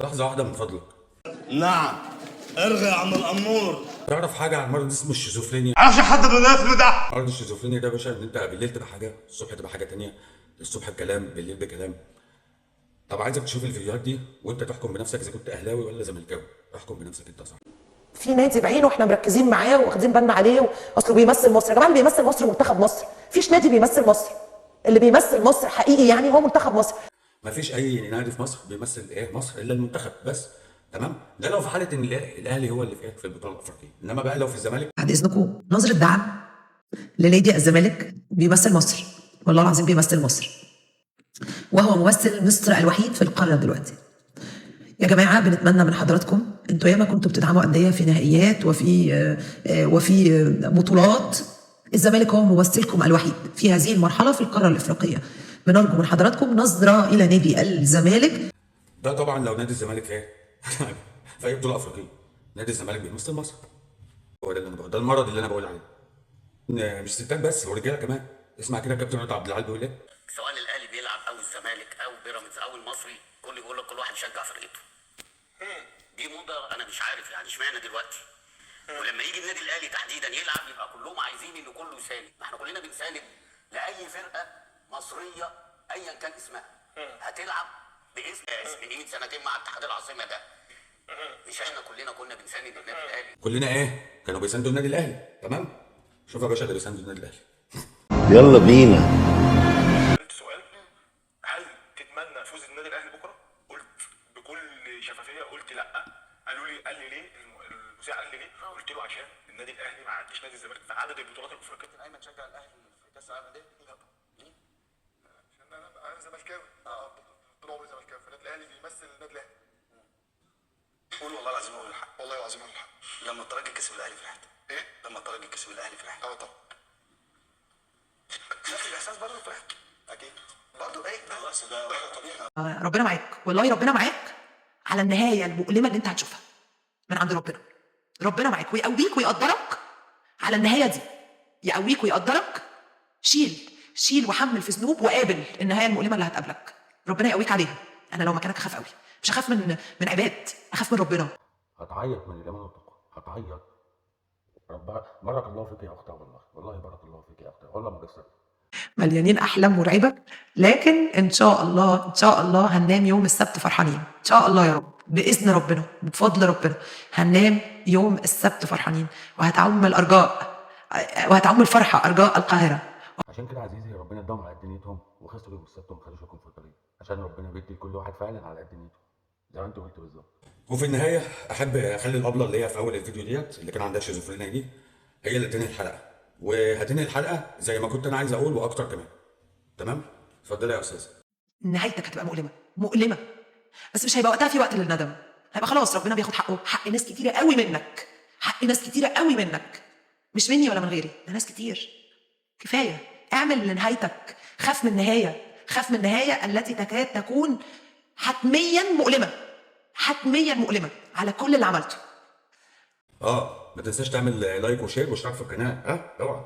لحظة واحدة من فضلك. نعم. ارغي يا عم الأمور. تعرف حاجة عن مرض اسمه الشيزوفرينيا؟ عارفش حد بالاسم ده؟ مرض الشيزوفرينيا ده يا باشا ان انت بالليل تبقى حاجة، الصبح تبقى حاجة تانية، الصبح بكلام بالليل بكلام. طب عايزك تشوف الفيديوهات دي وانت تحكم بنفسك اذا كنت اهلاوي ولا زملكاوي. احكم بنفسك انت صح. في نادي بعينه احنا مركزين معاه واخدين بالنا عليه، اصله بيمثل مصر. يا جماعه اللي بيمثل مصر منتخب مصر، مفيش نادي بيمثل مصر. اللي بيمثل مصر حقيقي يعني هو منتخب مصر. مفيش اي نادي في مصر بيمثل مصر الا المنتخب بس. تمام؟ ده لو في حاله ان الاهلي هو اللي في البطوله الافريقيه، انما بقى لو في الزمالك. بعد اذنكم نظره دعم لنادي الزمالك، بيمثل مصر، والله العظيم بيمثل مصر، وهو ممثل مصر الوحيد في القاره دلوقتي. يا جماعه بنتمنى من حضراتكم، انتوا ياما كنتوا بتدعموا انديه في نهائيات وفي بطولات. الزمالك هو ممثلكم الوحيد في هذه المرحله في القاره الافريقيه. بنرجو من حضراتكم نظره الى نادي الزمالك. ده طبعا لو نادي الزمالك في اي بطوله افريقيه، نادي الزمالك بيمثل مصر. هو ده اللي انا بقول، ده المرض اللي انا بقول عليه. مش ستات بس، ورجاله كمان. اسمع كده كابتن رضا عبد العال بيقول ايه؟ سواء الاهلي بيلعب او الزمالك او بيراميدز او المصري، كل يقول لك كل واحد يشجع فرقته. دي موضه، انا مش عارف يعني اشمعنى دلوقتي. ولما يجي النادي الاهلي تحديدا يلعب يبقى كلهم عايزين ان كله يساند. ما احنا كلنا بنساند لاي فرقه مصريه ايا كان اسمها هتلعب باسم من سنتين مع اتحاد العاصمه ده. مش احنا كلنا كنا بنساند النادي الاهلي؟ كلنا كانوا بيساندوا النادي الاهلي. تمام؟ شوف يا باشا اللي بيساندوا النادي الاهلي. يلا بينا. سألت سؤال: هل تتمنى فوز النادي الاهلي بكره؟ قلت بكل شفافيه قلت لا. قال لي ليه؟ المذيع قال لي ليه؟ قلت له عشان النادي الاهلي ما عديش نادي الزمالك في عدد البطولات الافريقيه. ايمن شجع الاهلي في كاس العالم ده؟ لا. عشان انا زملكاوي. طول عمري زملكاوي، فالنادي الاهلي بيمثل النادي الاهلي. قول والله العظيم هو الحق. والله العظيم هو الحق. لما الترجي كسب الاهلي فرحت. ايه؟ لما الترجي كسب الاهلي فرحت. طبعا. نفس الاحساس برضه فرحت. اكيد برضه خلاص ده طبيعي. ربنا معاك، والله ربنا معاك على النهايه المؤلمه اللي انت هتشوفها من عند ربنا. ربنا معاك ويقويك ويقدرك على النهايه دي، يقويك ويقدرك. شيل وحمل في ذنوب وقابل النهايه المؤلمه اللي هتقابلك. ربنا يقويك عليها. انا لو مكانك اخاف قوي، مش اخاف من عباد، اخاف من ربنا. هتعيط من الايمان والتقوى، هتعيط. بارك الله فيك يا اختي، والله بارك الله فيك يا اختي، والله ما قصرت. مليانين احلام مرعبه، لكن ان شاء الله هننام يوم السبت فرحانين ان شاء الله يا رب، باذن ربنا بفضل ربنا. هننام يوم السبت فرحانين، وهتعم الفرحه ارجاء القاهره. عشان كده عزيزي ربنا اداهم على قد نيتهم وخسروا يوم السبت وما خدوش لكم في الطريق، عشان ربنا بيدي لكل واحد فعلا على قد نيته زي ما انت قلت بالظبط. وفي النهايه احب اخلي الابله اللي هي في اول الفيديو ديت اللي كان عندها شيزوفرينيا دي هي اللي تنهي الحلقه، وهتنهي الحلقه زي ما كنت انا عايز اقول واكتر كمان. تمام؟ اتفضلي يا استاذه. نهايتك هتبقى مؤلمه، بس مش هيبقى وقتها في وقت للندم. هيبقى خلاص ربنا بياخد حقه، حق ناس كتيره قوي منك، حق ناس كتيره قوي منك، مش مني ولا من غيري، ده ناس كتير. كفايه، اعمل لنهايتك. خاف من النهايه التي تكاد تكون حتميا مؤلمه على كل اللي عملته. ما تنساش تعمل لايك وشير واشتراك في القناه. اوعى.